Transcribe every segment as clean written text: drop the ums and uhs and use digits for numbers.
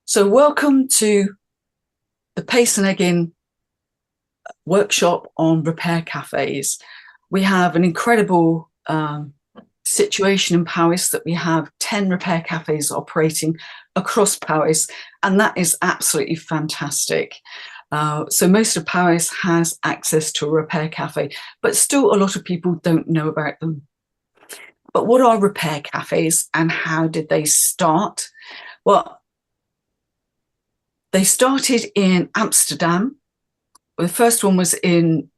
So welcome to the Powys and EGIN workshop on repair cafes. We have an incredible situation in Powys that we have 10 repair cafes operating across Powys, and that is absolutely fantastic. So most of Powys has access to a repair cafe, but still a lot of people don't know about them. But what are repair cafes and how did they start? Well, they started in Amsterdam. The first one was in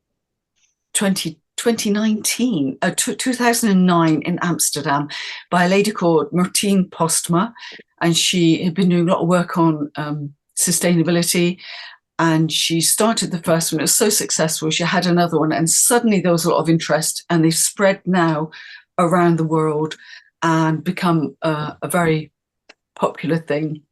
2009 in Amsterdam by a lady called Martine Postma, and she had been doing a lot of work on sustainability, and she started the first one. It was so successful, she had another one, and suddenly there was a lot of interest, and they've spread now around the world and become a very popular thing.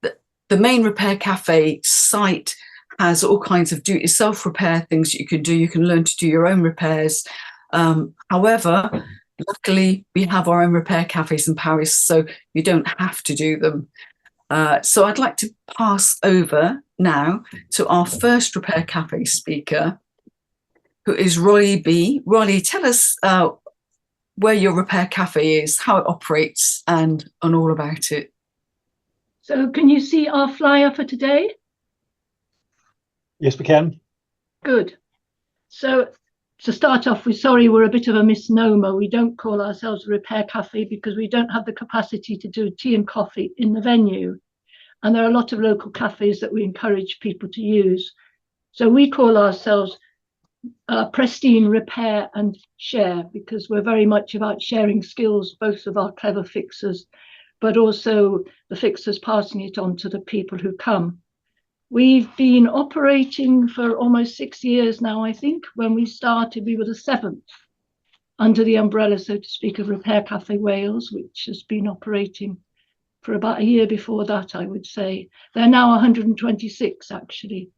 The main repair cafe site has all kinds of do-it-yourself repair things that you can do. You can learn to do your own repairs. However, luckily, we have our own repair cafes in Powys, so you don't have to do them. So I'd like to pass over now to our first repair cafe speaker, who is Rolly B. Rolly, tell us where your repair cafe is, how it operates, and all about it. So can you see our flyer for today? Yes, we can. Good. So to start off with, sorry, we're a bit of a misnomer. We don't call ourselves a repair cafe because we don't have the capacity to do tea and coffee in the venue. And there are a lot of local cafes that we encourage people to use. So we call ourselves Pristine Repair and Share, because we're very much about sharing skills, both of our clever fixers, but also the fixers passing it on to the people who come. We've been operating for almost 6 years now, I think. When we started, we were the 7th under the umbrella, so to speak, of Repair Cafe Wales, which has been operating for about a year before that, I would say. There are now 126, actually,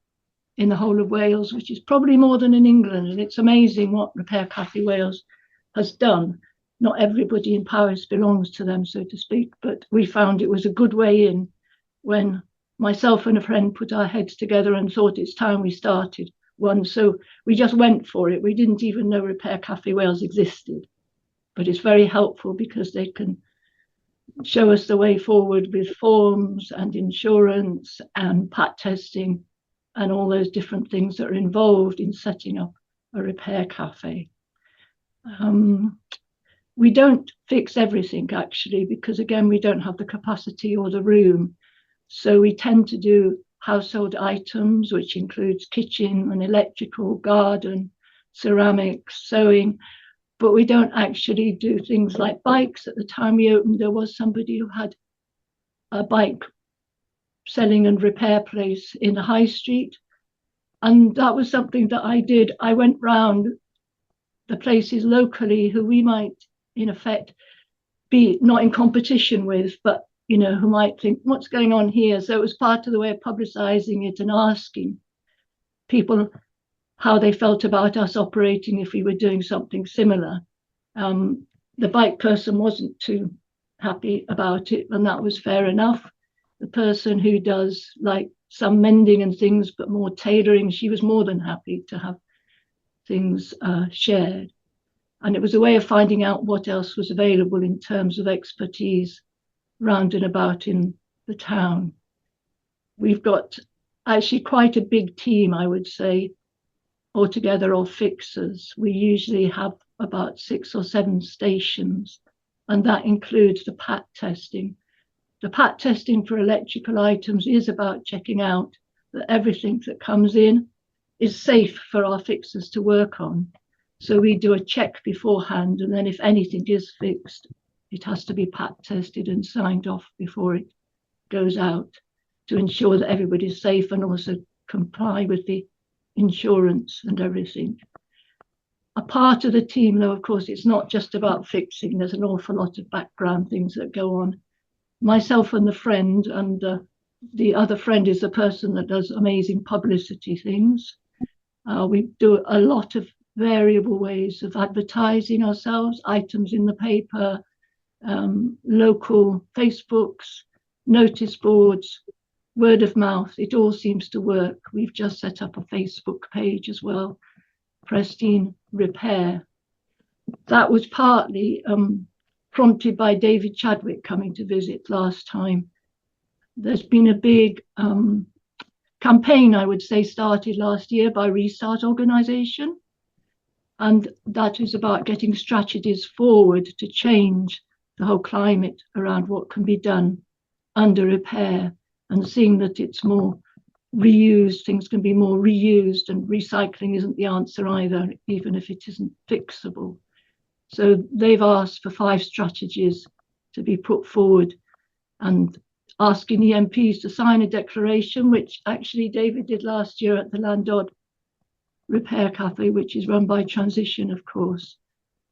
in the whole of Wales, which is probably more than in England. And it's amazing what Repair Cafe Wales has done. Not everybody in Powys belongs to them, so to speak, but we found it was a good way in when myself and a friend put our heads together and thought it's time we started one. So we just went for it. We didn't even know Repair Cafe Wales existed, but it's very helpful because they can show us the way forward with forms and insurance and pat testing and all those different things that are involved in setting up a repair cafe. We don't fix everything, actually, because again, we don't have the capacity or the room. So we tend to do household items, which includes kitchen and electrical, garden, ceramics, sewing, but we don't actually do things like bikes. At the time we opened, there was somebody who had a bike selling and repair place in the high street. And that was something that I did. I went round the places locally who we might, in effect, be not in competition with, but you know, who might think, what's going on here? So it was part of the way of publicising it and asking people how they felt about us operating if we were doing something similar. The bike person wasn't too happy about it, and that was fair enough. The person who does like some mending and things, but more tailoring, she was more than happy to have things shared. And it was a way of finding out what else was available in terms of expertise round and about in the town. We've got actually quite a big team, I would say, altogether, of fixers. We usually have about 6 or 7 stations, and that includes the pat testing. The pat testing for electrical items is about checking out that everything that comes in is safe for our fixers to work on. So we do a check beforehand, and then if anything is fixed, it has to be pat tested and signed off before it goes out to ensure that everybody's safe and also comply with the insurance and everything. A part of the team, though, of course, it's not just about fixing. There's an awful lot of background things that go on. Myself and the friend, and the other friend is the person that does amazing publicity things. We do a lot of variable ways of advertising ourselves, items in the paper, local Facebooks, notice boards, word of mouth. It all seems to work. We've just set up a Facebook page as well, Pristine Repair. That was partly prompted by David Chadwick coming to visit last time. There's been a big campaign, I would say, started last year by Restart Organisation, and that is about getting strategies forward to change the whole climate around what can be done under repair, and seeing that it's more reused, things can be more reused, and recycling isn't the answer either, even if it isn't fixable. So they've asked for 5 strategies to be put forward, and asking the MPs to sign a declaration, which actually David did last year at the Landod Repair Cafe, which is run by Transition, of course.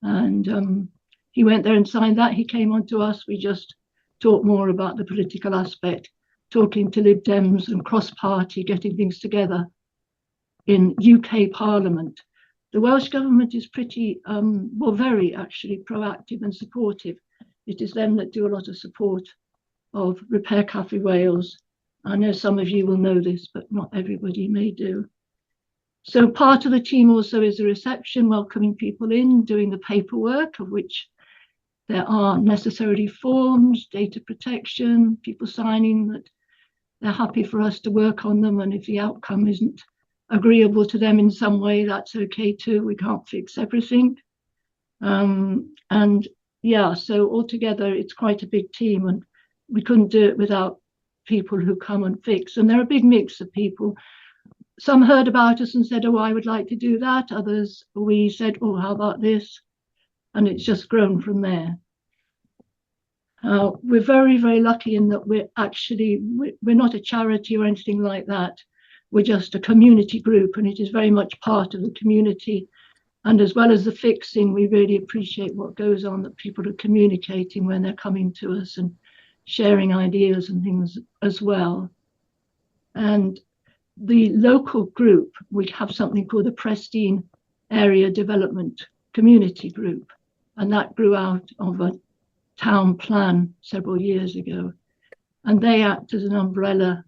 And he went there and signed that. He came on to us. We just talked more about the political aspect, talking to Lib Dems and cross-party, getting things together in UK Parliament. The Welsh Government is pretty, well, very actually proactive and supportive. It is them that do a lot of support of Repair Cafe Wales. I know some of you will know this, but not everybody may do. So part of the team also is the reception, welcoming people in, doing the paperwork, of which there are necessarily forms, data protection, people signing that they're happy for us to work on them, and if the outcome isn't agreeable to them in some way, that's okay too. We can't fix everything. And yeah, so altogether it's quite a big team, and we couldn't do it without people who come and fix. And they're a big mix of people. Some heard about us and said, oh, I would like to do that. Others, we said, oh, how about this? And it's just grown from there. We're very, very lucky in that we're not a charity or anything like that. We're just a community group, and it is very much part of the community. And as well as the fixing, we really appreciate what goes on, that people are communicating when they're coming to us and sharing ideas and things as well. And the local group, we have something called the Pristine Area Development Community Group, and that grew out of a town plan several years ago. And they act as an umbrella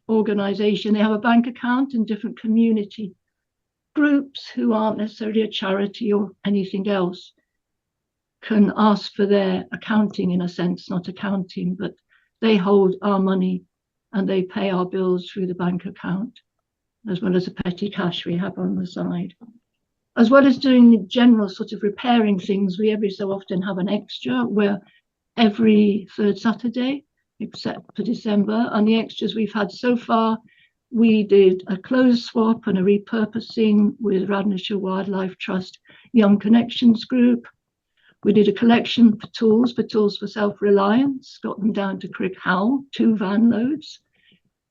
organisation. They have a bank account, and different community groups who aren't necessarily a charity or anything else can ask for their accounting, in a sense, not accounting, but they hold our money and they pay our bills through the bank account, as well as the petty cash we have on the side. As well as doing the general sort of repairing things, we every so often have an extra where every 3rd Saturday, except for December, and the extras we've had so far, we did a clothes swap and a repurposing with Radnorshire Wildlife Trust Young Connections Group. We did a collection for tools for self-reliance, got them down to Crickhowell, 2 van loads.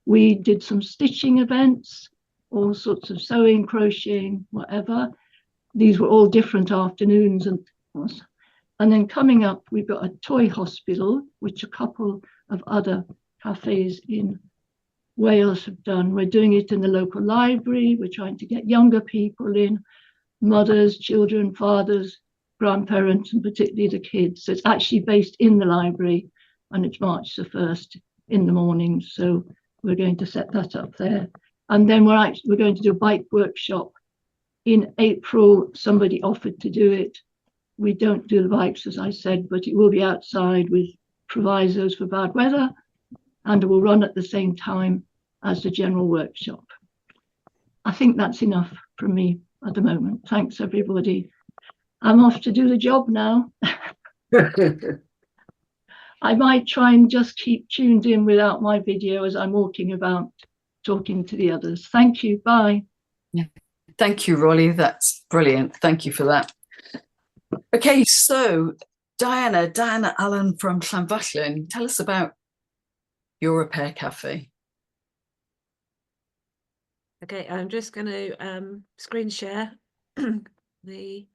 We did some stitching events, all sorts of sewing, crocheting, whatever. These were all different afternoons. And then coming up, we've got a toy hospital, which a couple of other cafes in Wales have done. We're doing it in the local library. We're trying to get younger people in, mothers, children, fathers, grandparents, and particularly the kids. So it's actually based in the library, and it's March the 1st in the morning. So we're going to set that up there. And then we're going to do a bike workshop in April. Somebody offered to do it. We don't do the bikes, as I said, but it will be outside with provisos for bad weather, and it will run at the same time as the general workshop. I think that's enough from me at the moment. Thanks, everybody. I'm off to do the job now. I might try and just keep tuned in without my video as I'm walking about talking to the others. Thank you. Bye. Yeah. Thank you, Rolly. That's brilliant. Thank you for that. Okay, so Diana Allen from Llanfachlin, tell us about your repair cafe. Okay, I'm just going to screen share the.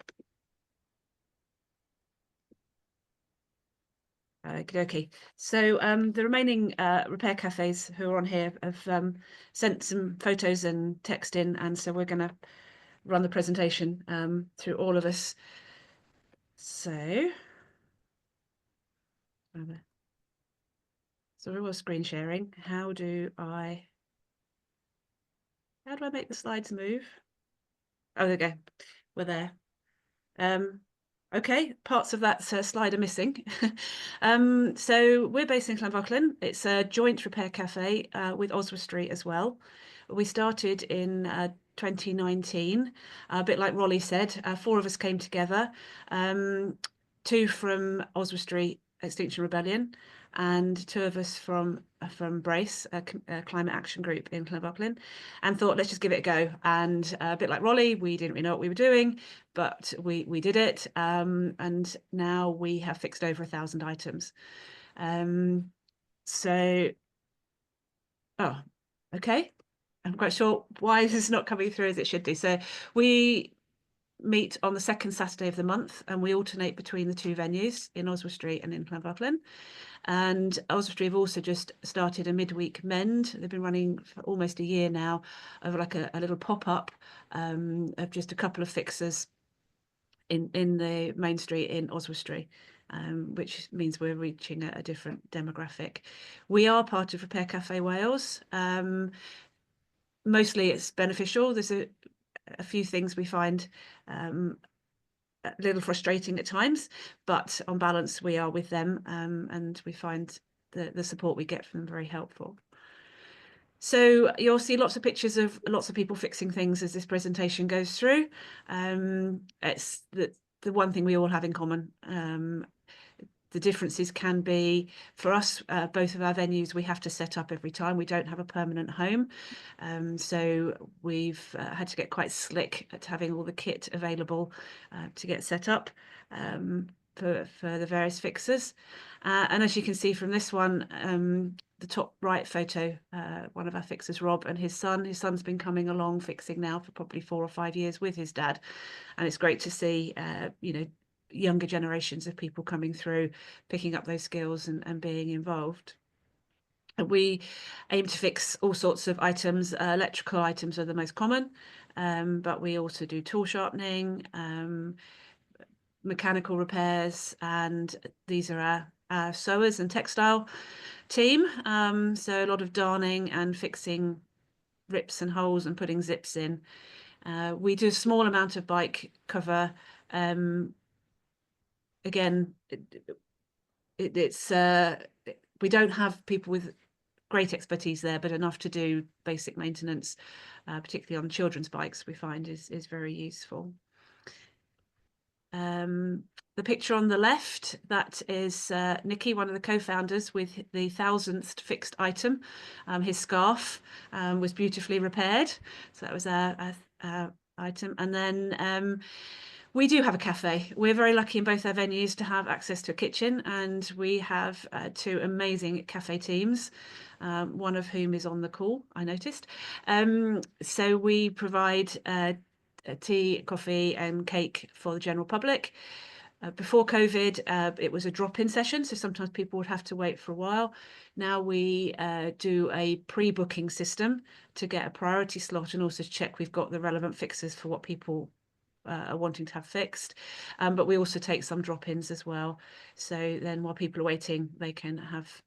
Okay, so the remaining repair cafes who are on here have sent some photos and text in, and so we're going to run the presentation through all of us. So So we were screen sharing. How do I make the slides move? Oh, there we go. We're there. Okay, parts of that slide are missing. So we're based in Llanfochlin. It's a joint repair cafe with Oswestry as well. We started in 2019, a bit like Rolly said. 4 of us came together, 2 from Oswestry Extinction Rebellion, and 2 of us from Brace, a climate action group in Llanfochlin, and thought, let's just give it a go. And a bit like Rolly, we didn't really know what we were doing, but we did it. And now we have fixed over 1,000 items. So, oh, okay. I'm quite sure why this is not coming through as it should do. So we meet on the 2nd Saturday of the month, and we alternate between the 2 venues in Oswestry and in Llanfochlin. And Oswestry have also just started a midweek mend. They've been running for almost a year now, of like a little pop-up of just a couple of fixers in the main street in Oswestry, which means we're reaching a different demographic. We are part of Repair Cafe Wales. Mostly it's beneficial. There's a few things we find a little frustrating at times, but on balance we are with them, and we find the support we get from them very helpful. So you'll see lots of pictures of lots of people fixing things as this presentation goes through. It's the one thing we all have in common. The differences can be, for us, both of our venues, we have to set up every time. We don't have a permanent home. So we've had to get quite slick at having all the kit available to get set up for the various fixers. And as you can see from this one, the top right photo, one of our fixers, Rob, and his son. His son's been coming along fixing now for probably 4 or 5 years with his dad. And it's great to see, younger generations of people coming through, picking up those skills and being involved. We aim to fix all sorts of items. Electrical items are the most common, but we also do tool sharpening, mechanical repairs, and these are our sewers and textile team. So a lot of darning and fixing rips and holes and putting zips in. We do a small amount of bike cover. Again, it's we don't have people with great expertise there, but enough to do basic maintenance, particularly on children's bikes, we find is very useful. The picture on the left, that is Nicky, one of the co-founders, with the 1,000th fixed item. His scarf was beautifully repaired, so that was our item. And then we do have a cafe. We're very lucky in both our venues to have access to a kitchen, and we have 2 amazing cafe teams, one of whom is on the call, I noticed. So we provide tea, coffee and cake for the general public. Before COVID, it was a drop-in session, so sometimes people would have to wait for a while. Now we do a pre-booking system to get a priority slot, and also to check we've got the relevant fixes for what people are wanting to have fixed. But we also take some drop-ins as well. So then while people are waiting, they can have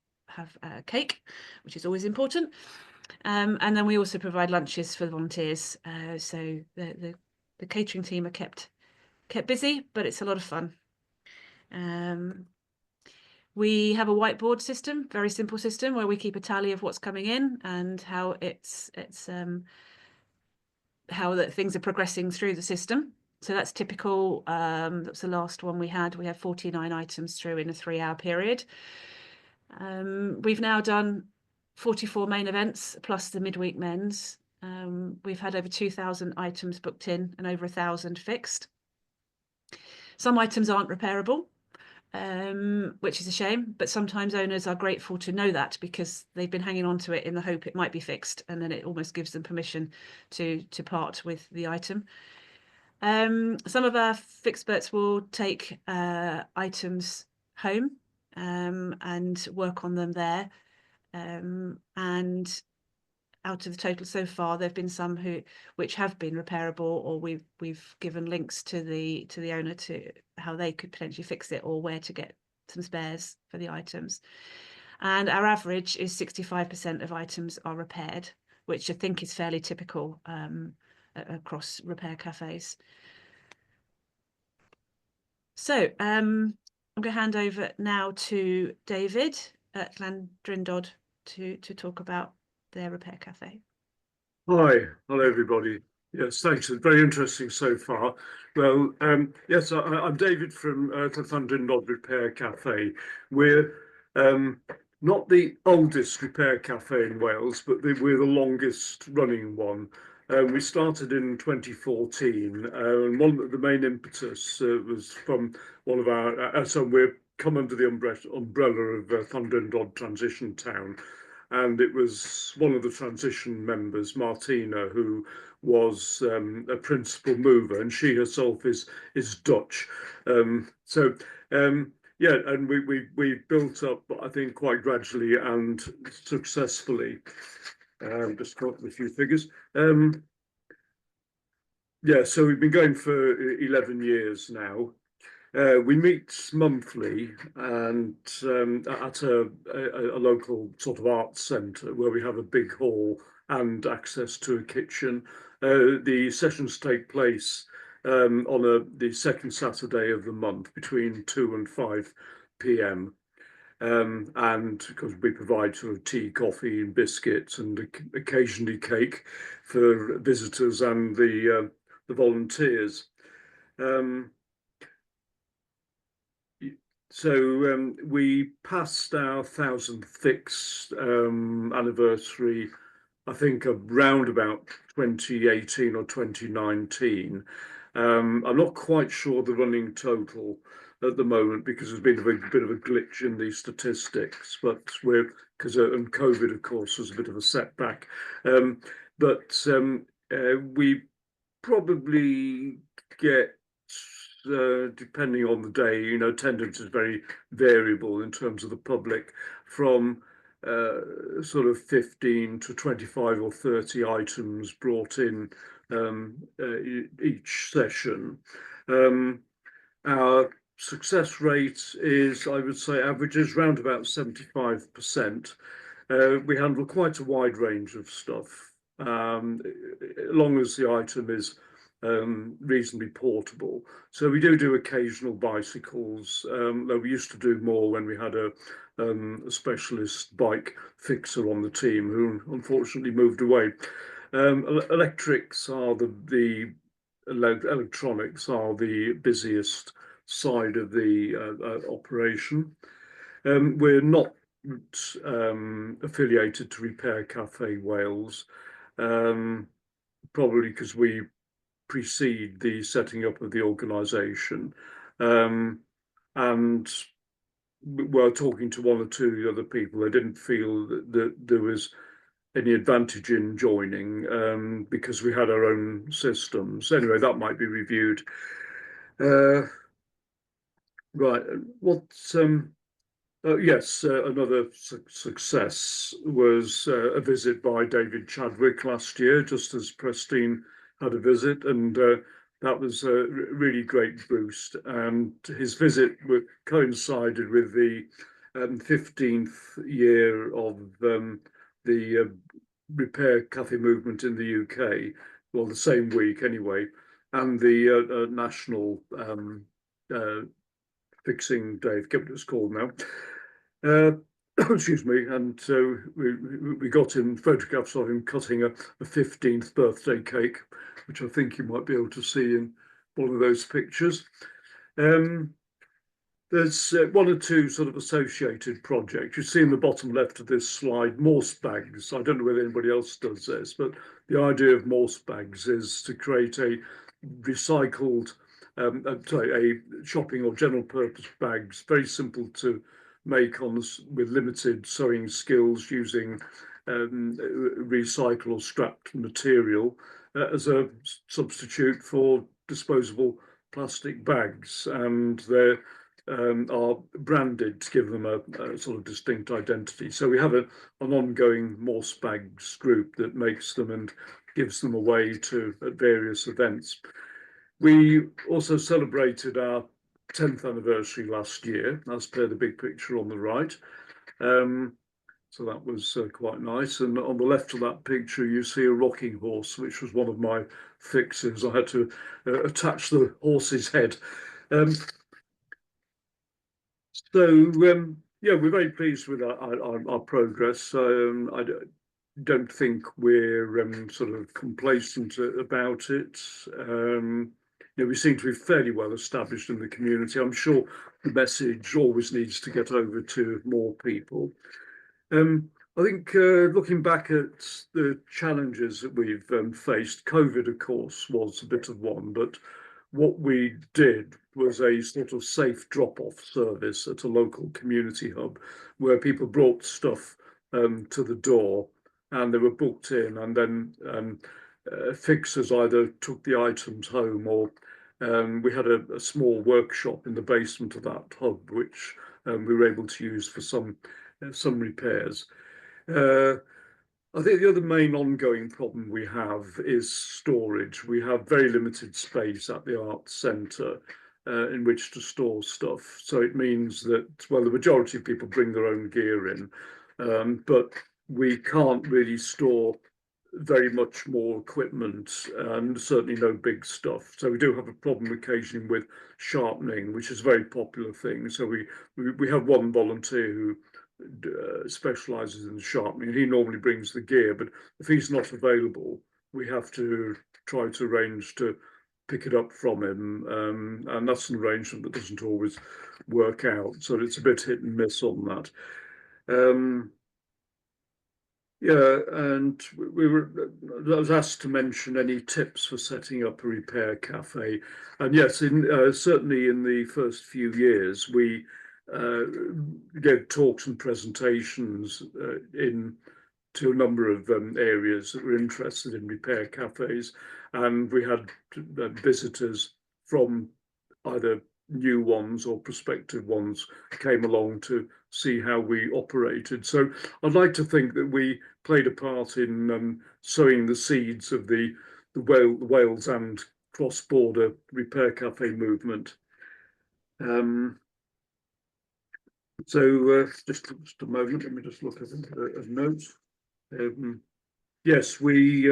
cake, which is always important. And then we also provide lunches for the volunteers. So the catering team are kept busy, but it's a lot of fun. We have a whiteboard system, very simple system, where we keep a tally of what's coming in and how how that things are progressing through the system. So that's typical. That's the last one we had. We had 49 items through in a 3-hour period. We've now done 44 main events plus the midweek men's. We've had over 2,000 items booked in and over 1,000 fixed. Some items aren't repairable, which is a shame, but sometimes owners are grateful to know that, because they've been hanging on to it in the hope it might be fixed, and then it almost gives them permission to part with the item. Some of our fixperts will take items home and work on them there. And out of the total so far, there have been some which have been repairable, or we've given links to the owner to how they could potentially fix it, or where to get some spares for the items. And our average is 65% of items are repaired, which I think is fairly typical across repair cafes. So I'm going to hand over now to David at Llandrindod to talk about their repair cafe. Hi, hello everybody. Yes, thanks. It's very interesting so far. Well, yes, I'm David from Llandrindod Repair Cafe. We're not the oldest repair cafe in Wales, but we're the longest running one. We started in 2014, and one of the main impetus was from one of our, so we're come under the umbrella of Llandrindod Transition Town. And it was one of the transition members, Martina, who was a principal mover, and she herself is Dutch. Yeah, and we built up, I think, quite gradually and successfully. Just got a few figures. Yeah, so we've been going for 11 years now. We meet monthly and at a local sort of arts centre where we have a big hall and access to a kitchen. The sessions take place on the second Saturday of the month between 2 and 5 p.m. And because we provide sort of tea, coffee and biscuits and occasionally cake for visitors and the volunteers. So we passed our 1000th fix anniversary, I think, around about 2018 or 2019. I'm not quite sure the running total at the moment because there's been a bit of a glitch in the statistics, but because and COVID, of course, was a bit of a setback. We probably get, depending on the day, attendance is very variable in terms of the public, from sort of 15 to 25 or 30 items brought in each session. Our success rate is, I would say, averages around about 75%. We handle quite a wide range of stuff, as long as the item is reasonably portable. So we do occasional bicycles, though we used to do more when we had a specialist bike fixer on the team who unfortunately moved away. Electronics are the busiest side of the operation. We're not affiliated to Repair Cafe Wales, probably because we precede the setting up of the organisation, and while talking to one or two other people, they didn't feel that there was any advantage in joining because we had our own systems. Anyway, that might be reviewed. Right, yes, another success was a visit by David Chadwick last year, just as Prestine had a visit, and that was a really great boost. And his visit coincided with the 15th year of the repair cafe movement in the UK, well, the same week anyway, and the national fixing day, I forget what it's called now. Excuse me, and so we got him photographs of him cutting a 15th birthday cake, which I think you might be able to see in one of those pictures. There's one or two sort of associated projects. You see in the bottom left of this slide, Morse bags. I don't know whether anybody else does this, but the idea of Morse bags is to create a recycled, a shopping or general purpose bags, very simple to make with limited sewing skills using recycled or scrapped material as a substitute for disposable plastic bags, and they're are branded to give them a sort of distinct identity. So we have an ongoing Morse bags group that makes them and gives them away at various events. We also celebrated our 10th anniversary last year, as per the big picture on the right. So that was quite nice. And on the left of that picture, you see a rocking horse, which was one of my fixes. I had to attach the horse's head. Yeah, we're very pleased with our progress. I don't think we're sort of complacent about it. We seem to be fairly well established in the community. I'm sure the message always needs to get over to more people. I think looking back at the challenges that we've faced, COVID, of course, was a bit of one, but what we did was a sort of safe drop-off service at a local community hub where people brought stuff to the door and they were booked in, and then fixers either took the items home, or we had a small workshop in the basement of that hub, which we were able to use for some repairs. I think the other main ongoing problem we have is storage. We have very limited space at the Arts Centre in which to store stuff. So it means that, well, the majority of people bring their own gear in, but we can't really store very much more equipment, and certainly no big stuff. So we do have a problem occasionally with sharpening, which is a very popular thing. So we have one volunteer who specializes in sharpening. He normally brings the gear, but if he's not available, we have to try to arrange to pick it up from him, and that's an arrangement that doesn't always work out, so it's a bit hit and miss on that. Yeah, and I was asked to mention any tips for setting up a repair cafe, and yes, certainly in the first few years we gave talks and presentations to a number of areas that were interested in repair cafes, and we had visitors from either new ones or prospective ones came along to see how we operated. So I'd like to think that we played a part in sowing the seeds of the Wales and cross-border repair cafe movement. Just a moment, let me just look at a note. Yes, we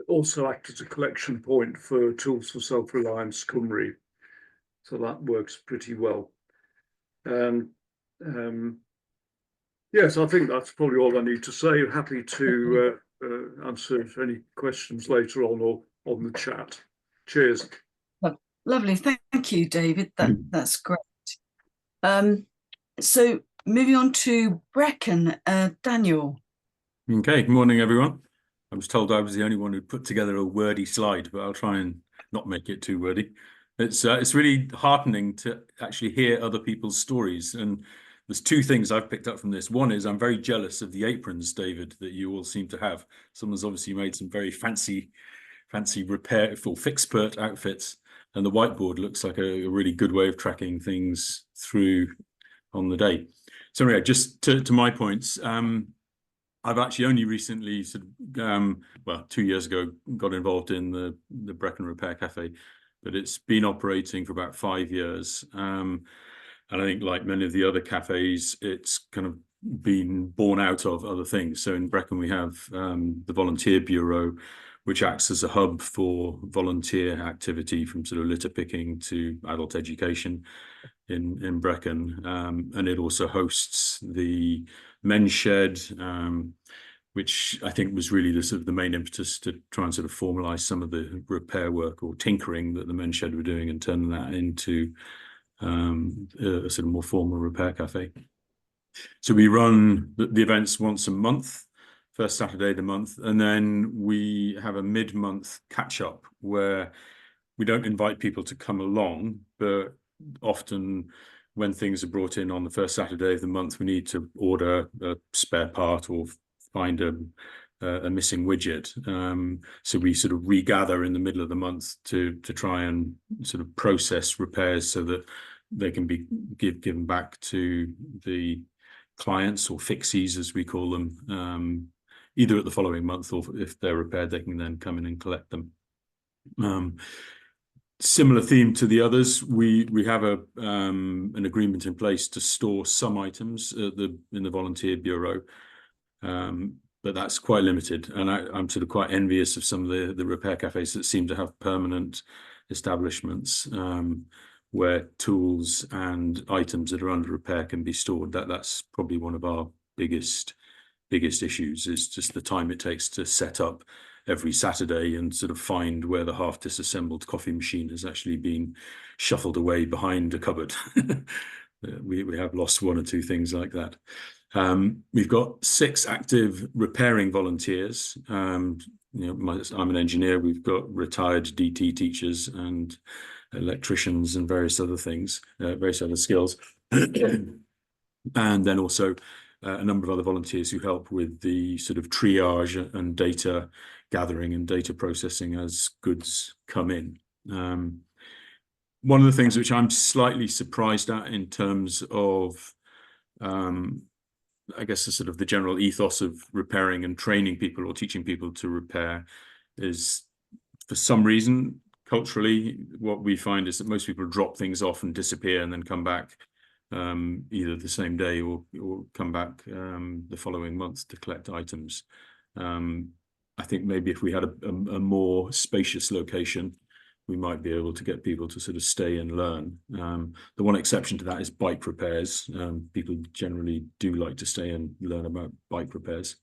also act as a collection point for Tools for Self-Reliance Cymru, so that works pretty well. Yes, I think that's probably all I need to say. I'm happy to answer any questions later on or on the chat. Cheers. Lovely, thank you, David. That's great. So moving on to Brecon, Daniel. Okay, good morning, everyone. I was told I was the only one who put together a wordy slide, but I'll try and not make it too wordy. It's really heartening to actually hear other people's stories, and there's two things I've picked up from this. One is I'm very jealous of the aprons, David, that you all seem to have. Someone's obviously made some very fancy repair for fixpert outfits, and the whiteboard looks like a really good way of tracking things through on the day. So anyway, just to my points, I've actually only recently, well, 2 years ago, got involved in the Brecon Repair Cafe, but it's been operating for about 5 years. And I think, like many of the other cafes, it's kind of been born out of other things. So in Brecon, we have the Volunteer Bureau, which acts as a hub for volunteer activity from sort of litter picking to adult education in Brecon. And it also hosts the Men's Shed, which I think was really the sort of the main impetus to try and sort of formalize some of the repair work or tinkering that the Men's Shed were doing and turning that into a sort of more formal repair cafe. So we run the events once a month, first Saturday of the month, and then we have a mid-month catch-up where we don't invite people to come along, but often when things are brought in on the first Saturday of the month, we need to order a spare part or find a missing widget. So we sort of regather in the middle of the month to try and sort of process repairs so that they can be given back to the clients, or fixies as we call them, either at the following month, or if they're repaired, they can then come in and collect them. Similar theme to the others, we have an agreement in place to store some items in the volunteer bureau, but that's quite limited. And I'm sort of quite envious of some of the repair cafes that seem to have permanent establishments where tools and items that are under repair can be stored. That's probably one of our biggest issues, is just the time it takes to set up every Saturday and sort of find where the half disassembled coffee machine has actually been shuffled away behind a cupboard. We have lost one or two things like that. We've got 6 active repairing volunteers. I'm an engineer. We've got retired DT teachers and electricians and various other things, various other skills. And then also a number of other volunteers who help with the sort of triage and data gathering and data processing as goods come in. One of the things which I'm slightly surprised at in terms of, I guess, the general ethos of repairing and training people or teaching people to repair is, for some reason, culturally, what we find is that most people drop things off and disappear and then come back either the same day or come back the following month to collect items. I think maybe if we had a more spacious location, we might be able to get people to sort of stay and learn. The one exception to that is bike repairs. People generally do like to stay and learn about bike repairs.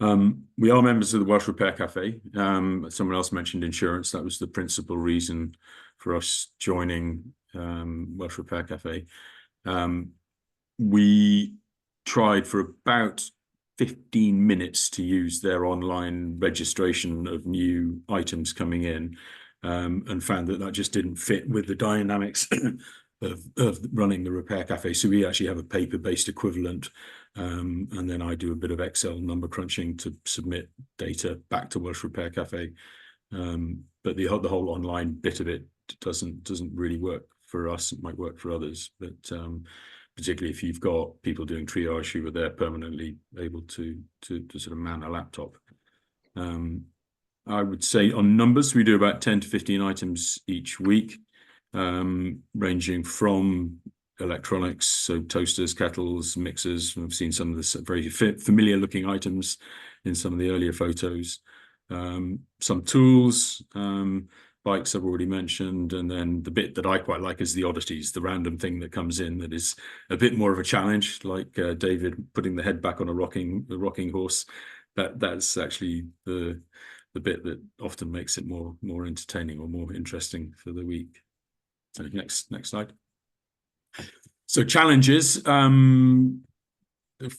We are members of the Welsh Repair Cafe. Someone else mentioned insurance. That was the principal reason for us joining Welsh Repair Cafe. We tried for about 15 minutes to use their online registration of new items coming in, and found that just didn't fit with the dynamics of running the repair cafe. So we actually have a paper-based equivalent, and then I do a bit of Excel number crunching to submit data back to Welsh Repair Cafe. But the whole online bit of it doesn't really work for us. It might work for others, but particularly if you've got people doing triage who are there permanently able to sort of man a laptop. I would say on numbers, we do about 10 to 15 items each week, ranging from electronics, so toasters, kettles, mixers. We've seen some of the very familiar looking items in some of the earlier photos. Some tools, bikes I've already mentioned, and then the bit that I quite like is the oddities, the random thing that comes in that is a bit more of a challenge, like David putting the head back on a rocking horse. That's actually the bit that often makes it more entertaining or more interesting for the week. So next slide. So challenges.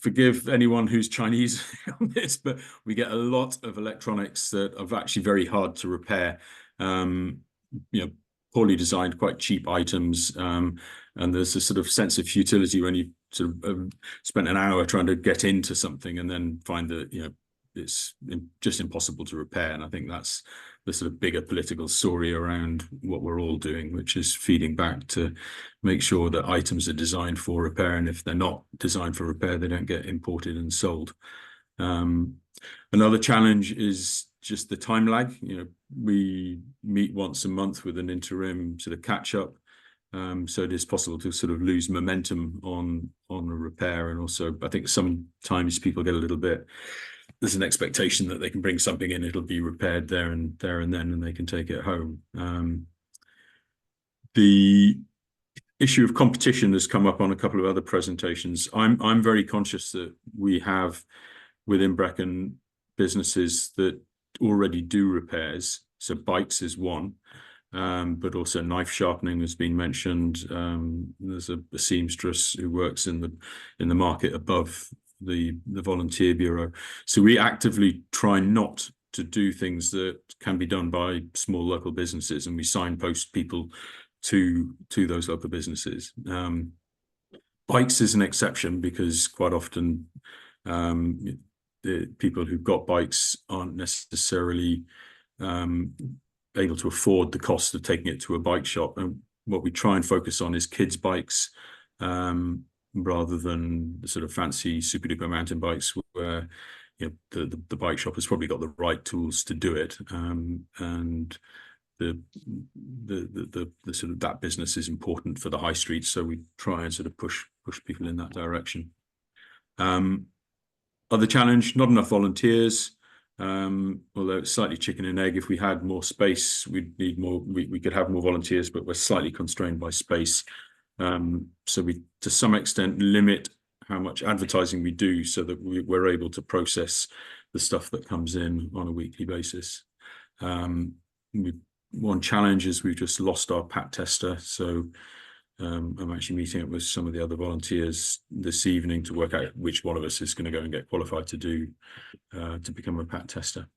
Forgive anyone who's Chinese on this, but we get a lot of electronics that are actually very hard to repair. Poorly designed, quite cheap items, and there's a sort of sense of futility when you sort of spent an hour trying to get into something and then find that it's just impossible to repair. And I think that's the sort of bigger political story around what we're all doing, which is feeding back to make sure that items are designed for repair, and if they're not designed for repair, they don't get imported and sold. Another challenge is just the time lag. We meet once a month with an interim sort of catch up, so it is possible to sort of lose momentum on a repair. And also, I think sometimes people get a little bit, there's an expectation that they can bring something in, it'll be repaired there and then, and they can take it home. The issue of competition has come up on a couple of other presentations. I'm very conscious that we have within Brecon businesses that already do repairs. So bikes is one, but also knife sharpening has been mentioned. There's a seamstress who works in the market above the volunteer bureau. So we actively try not to do things that can be done by small local businesses, and we signpost people to those local businesses. Bikes is an exception because quite often the people who've got bikes aren't necessarily able to afford the cost of taking it to a bike shop. And what we try and focus on is kids' bikes, rather than the sort of fancy super duper mountain bikes where the bike shop has probably got the right tools to do it. And sort of that business is important for the high street, so we try and sort of push people in that direction. Other challenge, not enough volunteers. Although it's slightly chicken and egg. If we had more space, we'd need more. We could have more volunteers, but we're slightly constrained by space. So we, to some extent, limit how much advertising we do, so that we're able to process the stuff that comes in on a weekly basis. One challenge is we've just lost our PAT tester, so I'm actually meeting up with some of the other volunteers this evening to work out which one of us is going to go and get qualified to become a PAT tester.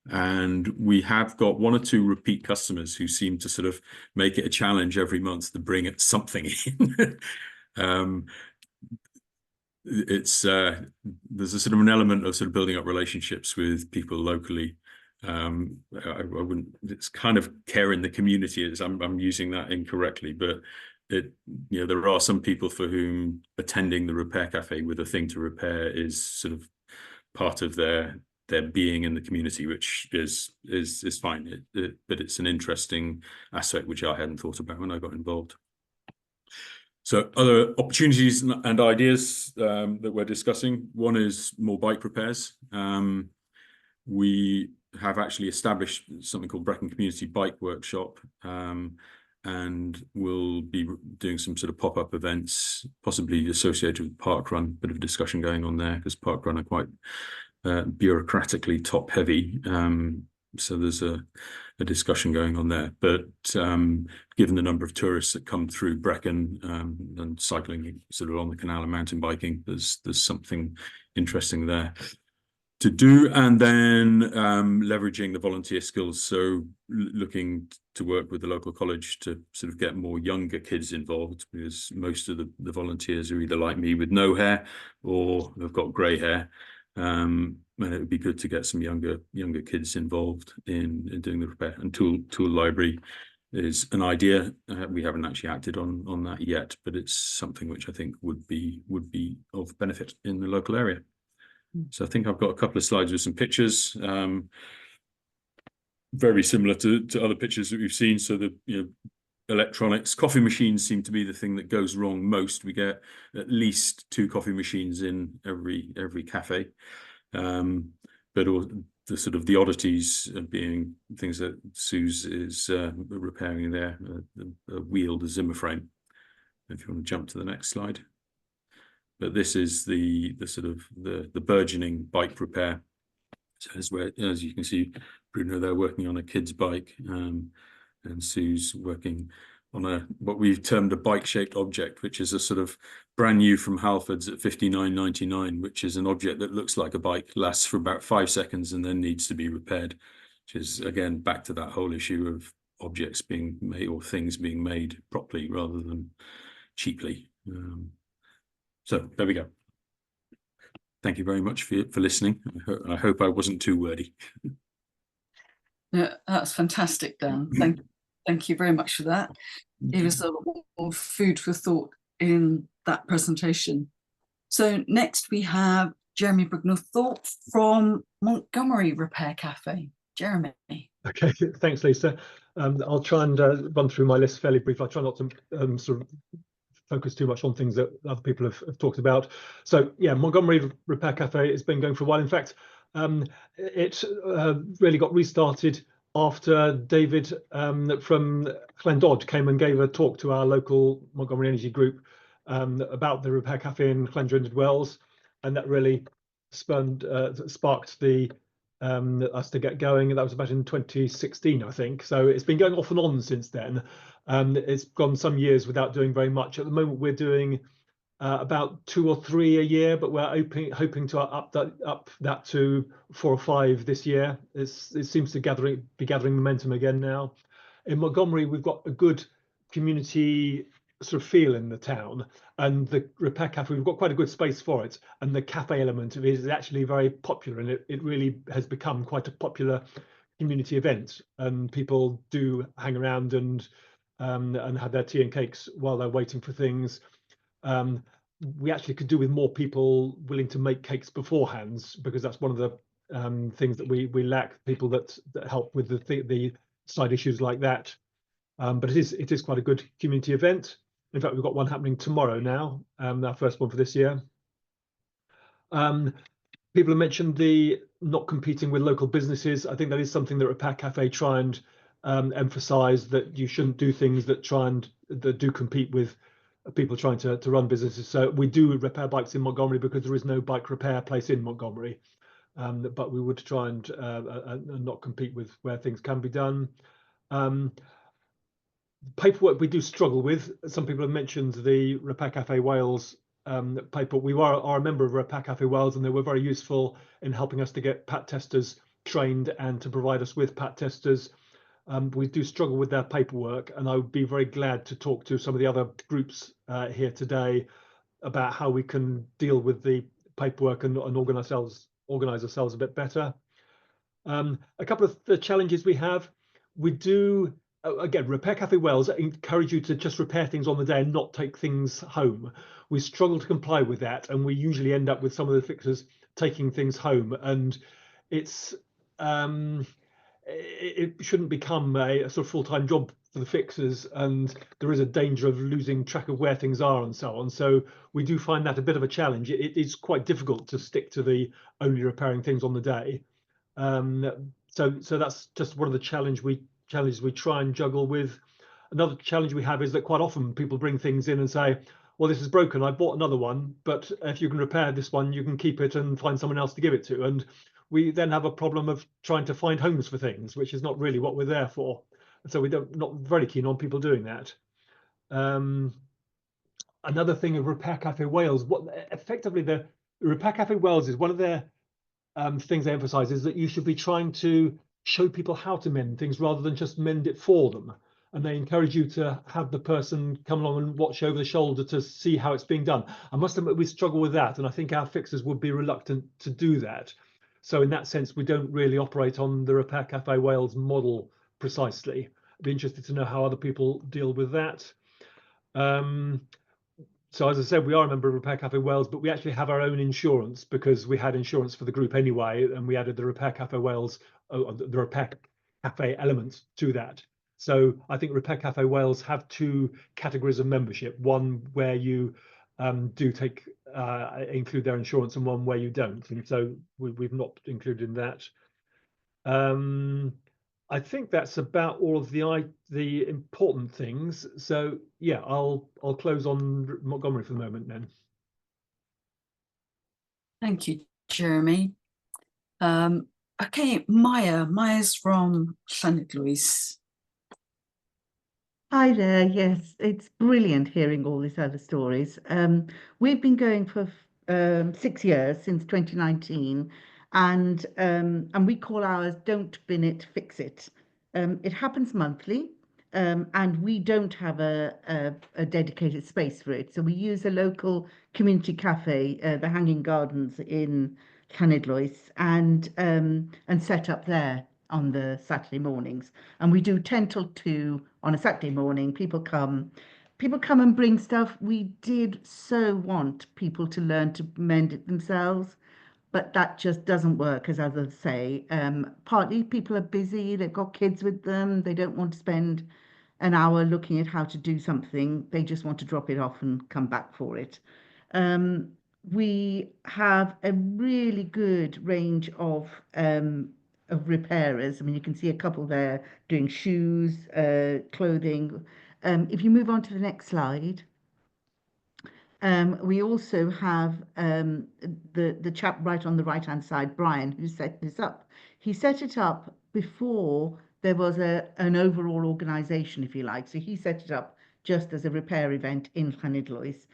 And we have got 1 or 2 repeat customers who seem to sort of make it a challenge every month to bring something in. There's a sort of an element of sort of building up relationships with people locally. I wouldn't, it's kind of care in the community, I'm using that incorrectly, but there are some people for whom attending the repair cafe with a thing to repair is sort of part of their being in the community, which is fine. But it's an interesting aspect which I hadn't thought about when I got involved. So other opportunities and ideas that we're discussing. One is more bike repairs. We have actually established something called Brecon Community Bike Workshop, and we'll be doing some sort of pop-up events, possibly associated with parkrun. Bit of discussion going on there, because parkrun are quite bureaucratically top-heavy. So there's a discussion going on there. But given the number of tourists that come through Brecon and cycling sort of along the canal and mountain biking, there's something interesting there to do. And then leveraging the volunteer skills, so looking to work with the local college to sort of get more younger kids involved, because most of the volunteers are either like me with no hair or they've got grey hair. And it would be good to get some younger kids involved in doing the repair. And tool library is an idea. We haven't actually acted on that yet, but it's something which I think would be of benefit in the local area. So I think I've got a couple of slides with some pictures, very similar to other pictures that we've seen. So the electronics, coffee machines seem to be the thing that goes wrong most. We get at least 2 coffee machines in every cafe, but all the sort of the oddities being things that Suze is repairing there, the wheel, the Zimmer frame. If you want to jump to the next slide. But this is the sort of the burgeoning bike repair. So as you can see, Bruno, they're working on a kid's bike, and Sue's working on what we've termed a bike-shaped object, which is a sort of brand new from Halfords at £59.99, which is an object that looks like a bike, lasts for about 5 seconds, and then needs to be repaired. Which is again back to that whole issue of objects being made or things being made properly rather than cheaply. So there we go. Thank you very much for listening. I hope I wasn't too wordy. No, that's fantastic, Dan. Thank you very much for that. It was a lot of food for thought in that presentation. So next we have Jeremy Brignow-Thorpe from Montgomery Repair Cafe. Jeremy. Okay, thanks, Lisa. I'll try and run through my list fairly briefly. I'll try not to sort of focus too much on things that other people have talked about. So yeah, Montgomery Repair Cafe has been going for a while. In fact, it really got restarted after David from Llandod came and gave a talk to our local Montgomery Energy group about the Repair Cafe in Llandrindod Wells, and that really sparked the us to get going. And that was about in 2016, I think. So it's been going off and on since then. It's gone some years without doing very much. At the moment, we're doing about 2 or 3 a year, but we're hoping to up that to 4 or 5 this year. It seems to be gathering momentum again now. In Montgomery, we've got a good community sort of feel in the town, and the Repair Cafe, we've got quite a good space for it, and the cafe element of it is actually very popular, and it really has become quite a popular community event, and people do hang around and have their tea and cakes while they're waiting for things. We actually could do with more people willing to make cakes beforehand, because that's one of the things that we lack, people that help with the side issues like that. But it is quite a good community event. In fact, we've got one happening tomorrow now, our first one for this year. People have mentioned the not competing with local businesses. I think that is something that Repair Cafe try and emphasize, that you shouldn't do things that do compete with people trying to run businesses. So we do repair bikes in Montgomery because there is no bike repair place in Montgomery. But we would try and not compete with where things can be done. Paperwork we do struggle with. Some people have mentioned the Repair Cafe Wales paper. We are a member of Repair Cafe Wales, and they were very useful in helping us to get PAT testers trained and to provide us with PAT testers. We do struggle with their paperwork, and I would be very glad to talk to some of the other groups here today about how we can deal with the paperwork and organize ourselves a bit better. A couple of the challenges we have, we do, again, Repair Cafe Wales encourage you to just repair things on the day and not take things home. We struggle to comply with that, and we usually end up with some of the fixers taking things home, and it's it shouldn't become a sort of full-time job for the fixers, and there is a danger of losing track of where things are and so on. So we do find that a bit of a challenge. It is quite difficult to stick to the only repairing things on the day. So that's just one of the challenges we try and juggle with. Another challenge we have is that quite often people bring things in and say, well, this is broken, I bought another one, but if you can repair this one, you can keep it and find someone else to give it to. And we then have a problem of trying to find homes for things, which is not really what we're there for. So we're not very keen on people doing that. Another thing of Repair Cafe Wales, effectively the Repair Cafe Wales is one of their things they emphasize is that you should be trying to show people how to mend things rather than just mend it for them. And they encourage you to have the person come along and watch over the shoulder to see how it's being done. I must admit we struggle with that, and I think our fixers would be reluctant to do that. So in that sense, we don't really operate on the Repair Cafe Wales model precisely. I'd be interested to know how other people deal with that. So as I said, we are a member of Repair Cafe Wales, but we actually have our own insurance because we had insurance for the group anyway, and we added the Repair Cafe Wales, the Repair Cafe elements to that. So I think Repair Cafe Wales have two categories of membership: one where you do include their insurance, and one where you don't. And so we've not included in that. I think that's about all of the important things. So yeah, I'll close on Montgomery for the moment then. Thank you, Jeremy. Okay, Maya's from Llanidloes. Hi there. Yes, it's brilliant hearing all these other stories. We've been going for 6 years, since 2019, and we call ours "Don't Bin It, Fix It." It happens monthly, and we don't have a dedicated space for it. So we use a local community cafe, the Hanging Gardens in Llanidloes, and set up there on the Saturday mornings. And we do 10 till 2 on a Saturday morning. People come and bring stuff. We did so want people to learn to mend it themselves, but that just doesn't work, as others say. Partly people are busy, they've got kids with them, they don't want to spend an hour looking at how to do something, they just want to drop it off and come back for it. We have a really good range of repairers. I mean, you can see a couple there doing shoes, clothing. If you move on to the next slide, we also have the chap right on the right-hand side, Brian, who set this up. He set it up before there was an overall organisation, if you like. So he set it up just as a repair event in Llanidloes.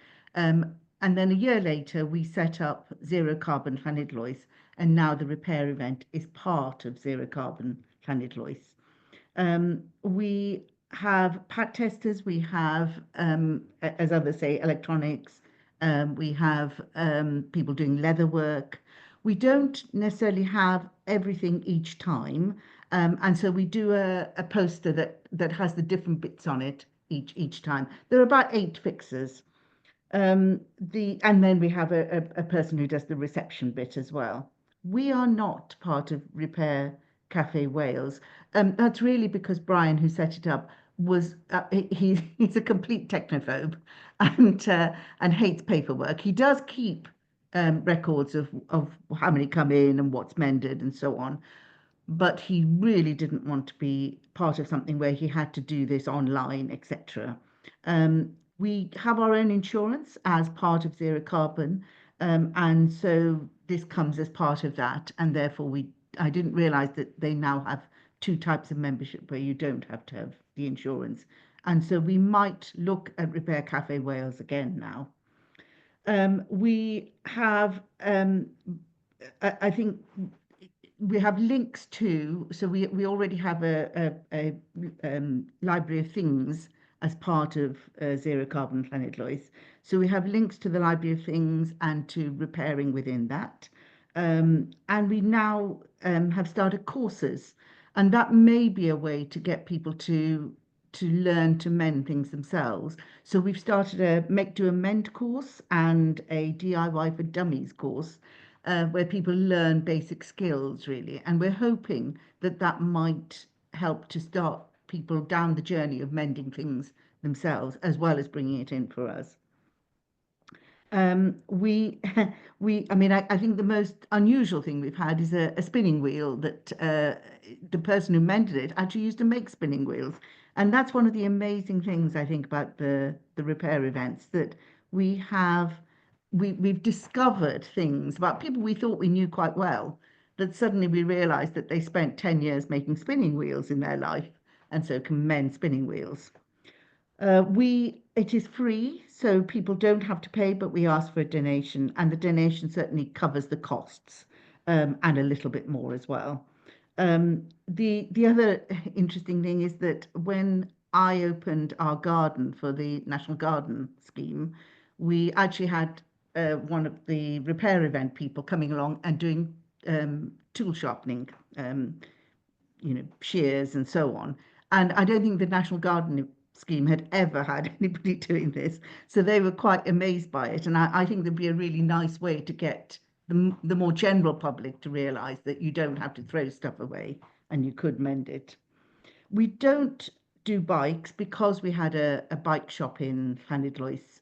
And then a year later, we set up Zero Carbon Llanidloes, and now the repair event is part of Zero Carbon Llanidloes. We have PAT testers, we have, as others say, electronics, we have people doing leather work. We don't necessarily have everything each time, and so we do a poster that has the different bits on it each time. There are about 8 fixers. And then we have a person who does the reception bit as well. We are not part of Repair Cafe Wales. That's really because Brian, who set it up, was he's a complete technophobe and hates paperwork. He does keep records of how many come in and what's mended and so on, but he really didn't want to be part of something where he had to do this online, etc. We have our own insurance as part of zero carbon, and so this comes as part of that, and therefore I didn't realize that they now have two types of membership where you don't have to have the insurance, and so we might look at Repair Cafe Wales again now. We have, I think, we have links to, so we already have a library of things as part of Zero Carbon Planet Lois. So we have links to the library of things and to repairing within that. And we now have started courses, and that may be a way to get people to learn to mend things themselves. So we've started a Make Do Amend course and a DIY for Dummies course, where people learn basic skills, really. And we're hoping that that might help to start people down the journey of mending things themselves, as well as bringing it in for us. I mean, I think the most unusual thing we've had is a spinning wheel that the person who mended it actually used to make spinning wheels. And that's one of the amazing things, I think, about the repair events, that we've discovered things about people we thought we knew quite well, that suddenly we realized that they spent 10 years making spinning wheels in their life, and so can mend spinning wheels. It is free, so people don't have to pay, but we ask for a donation, and the donation certainly covers the costs, and a little bit more as well. The other interesting thing is that when I opened our garden for the National Garden Scheme, we actually had one of the repair event people coming along and doing tool sharpening, shears and so on. And I don't think the National Garden Scheme had ever had anybody doing this. So they were quite amazed by it. And I think there'd be a really nice way to get the more general public to realise that you don't have to throw stuff away and you could mend it. We don't do bikes because we had a bike shop in Llanidloes,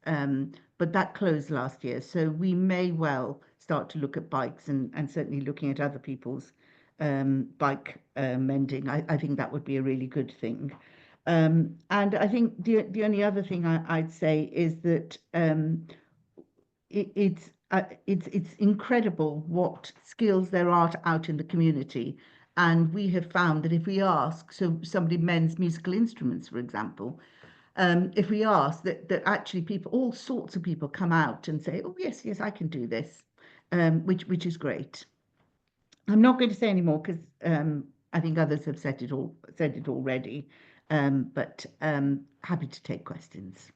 but that closed last year. So we may well start to look at bikes and certainly looking at other people's bike mending. I think that would be a really good thing. And I think the only other thing I'd say is that it's incredible what skills there are out in the community. And we have found that if we ask, so somebody mends musical instruments, for example, if we ask that actually all sorts of people come out and say, oh, yes, I can do this, which is great. I'm not going to say any more because I think others have said it already, but happy to take questions.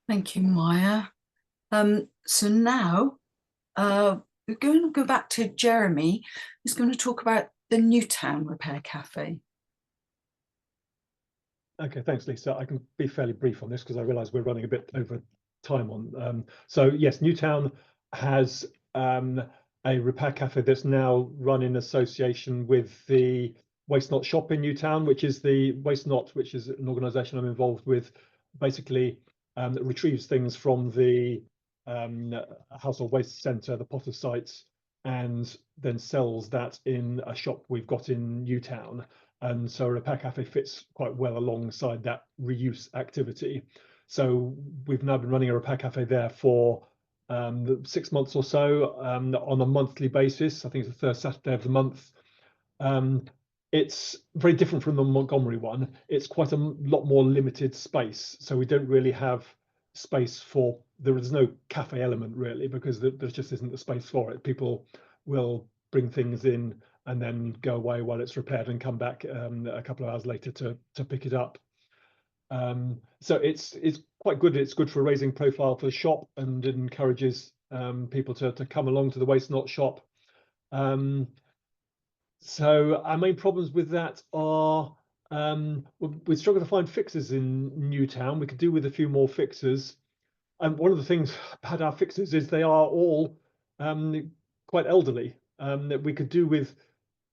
Thank you, Maya. So now we're going to go back to Jeremy, who's going to talk about the Newtown Repair Cafe. Okay, thanks, Lisa. I can be fairly brief on this because I realise we're running a bit over time on. So yes, Newtown has a repair cafe that's now run in association with the Waste Not Shop in Newtown, which is the Waste Not, which is an organisation I'm involved with, basically that retrieves things from the household waste centre, the Potter sites, and then sells that in a shop we've got in Newtown. And so a repair cafe fits quite well alongside that reuse activity. So we've now been running a repair cafe there for 6 months or so on a monthly basis. I think it's the third Saturday of the month. It's very different from the Montgomery one. It's quite a lot more limited space. So we don't really have space for, there is no cafe element really, because there just isn't the space for it. People will bring things in and then go away while it's repaired and come back a couple of hours later to pick it up. So it's quite good. It's good for raising profile for the shop, and it encourages people to come along to the Waste Not shop. So our main problems with that are we struggle to find fixers in Newtown. We could do with a few more fixers. And one of the things about our fixers is they are all quite elderly. that we could do with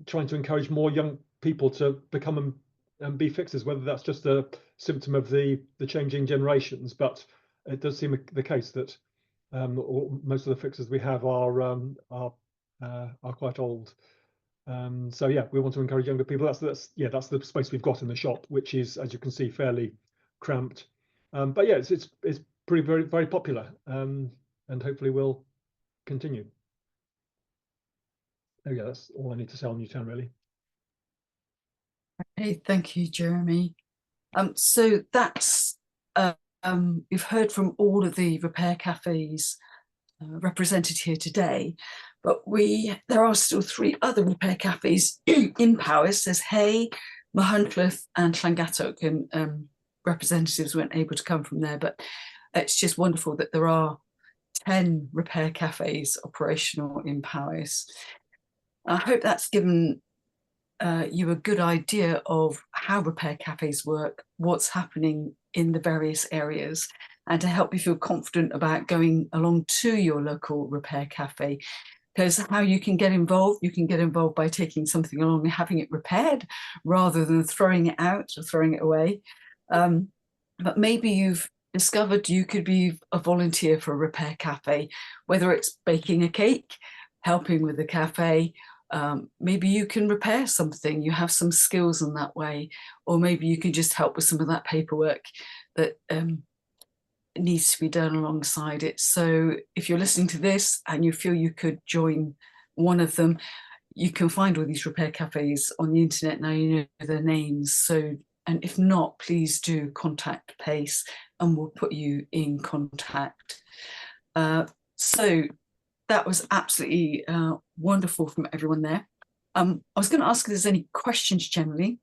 trying to encourage more young people to become and be fixers, whether that's just a symptom of the changing generations, but it does seem the case that most of the fixers we have are quite old. So yeah, we want to encourage younger people. That's the space we've got in the shop, which is, as you can see, fairly cramped. But yeah, it's pretty very popular, and hopefully will continue. Oh yeah, that's all I need to say on Newtown, really. Okay, thank you, Jeremy. So that's you've heard from all of the repair cafes represented here today, but there are still 3 other repair cafes in Powys. There's Hay, Mahuncliffe and Llangattock, and representatives weren't able to come from there, but it's just wonderful that there are 10 repair cafes operational in Powys. I hope that's given you a good idea of how repair cafes work, what's happening in the various areas, and to help you feel confident about going along to your local repair cafe. Because how you can get involved by taking something along and having it repaired rather than throwing it out or throwing it away. But maybe you've discovered you could be a volunteer for a repair cafe, whether it's baking a cake, helping with the cafe, maybe you can repair something, you have some skills in that way, or maybe you can just help with some of that paperwork that needs to be done alongside it. So if you're listening to this and you feel you could join one of them, you can find all these repair cafes on the internet now, you know their names. So, and if not, please do contact PACE and we'll put you in contact. So that was absolutely wonderful from everyone there. I was going to ask if there's any questions generally.